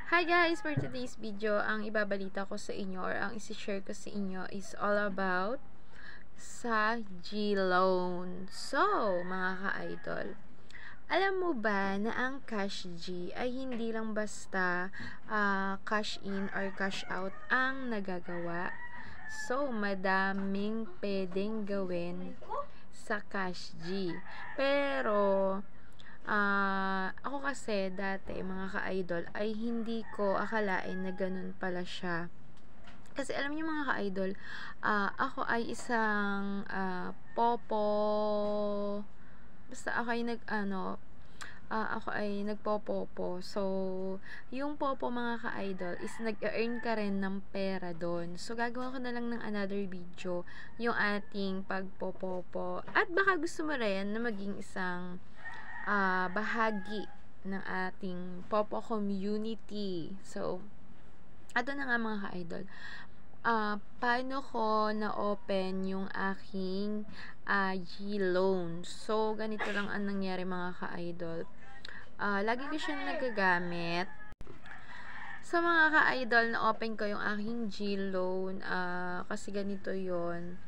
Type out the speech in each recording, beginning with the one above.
Hi guys! For today's video, ang ibabalita ko sa inyo or ang isi-share ko sa inyo is all about sa G-Loan. So, mga ka-idol, alam mo ba na ang Cash G ay hindi lang basta cash in or cash out ang nagagawa? So, madaming pwedeng gawin sa Cash G. Pero, ako kasi dati mga ka-idol ay hindi ko akalain na ganun pala siya. Kasi alam niyo mga ka-idol, ako ay isang popo, basta ako ay ako ay nagpopopo. So, yung popo mga ka-idol is nag-earn ka rin ng pera doon. So, gagawa ko na lang ng another video yung ating pagpopopo. At baka gusto mo rin na maging isang bahagi ng ating Popo community. So, ato na nga mga ka-idol. Paano ko na-open yung aking G-Loan? So, ganito lang ang nangyari mga ka-idol. Lagi ko siyang nagagamit. So, mga ka-idol, na-open ko yung aking G-Loan kasi ganito yon.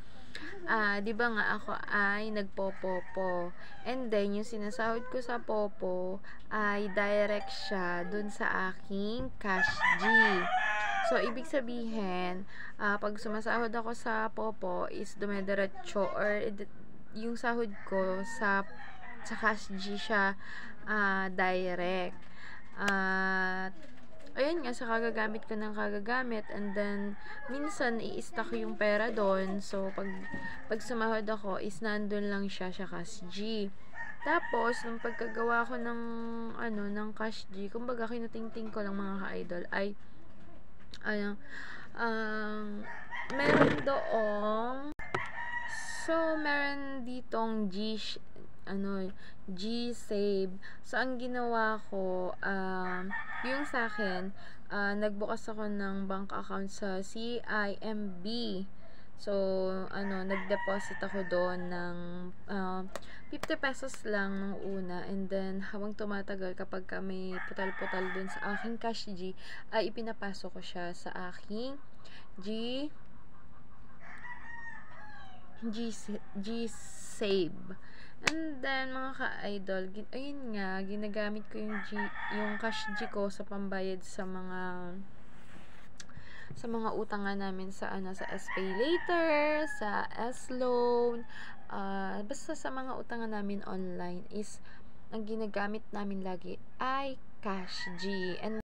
'Di ba nga ako ay nagpopopo. And then yung sinasahod ko sa popo ay direct siya dun sa aking Cash G. So ibig sabihin, pag sumasahod ako sa popo is dumediretso or yung sahod ko sa Cash G siya direct. At ayun nga, sa kagagamit ko ng kagagamit, and then minsan i-stack yung pera doon. So pag sumahod ako is nandun lang siya sa Cash G. Tapos nung pagkagawa ko ng ng Cash G, kumbaga kinutingting ko lang mga ka-idol ay meron doong, so meron ditong G-Save. So, ang ginawa ko, yung sa akin, nagbukas ako ng bank account sa CIMB. So, nag-deposit ako doon ng 50 pesos lang nung una, and then habang tumatagal kapag may putal-putal doon sa aking Cash G, ay ipinapasok ko siya sa aking G-Save. And then, mga ka-idol, ayun nga, ginagamit ko yung Cash G ko sa pambayad sa mga utangan namin sa sa SPay Later, sa S-Loan, basta sa mga utangan namin online is ang ginagamit namin lagi ay Cash G. And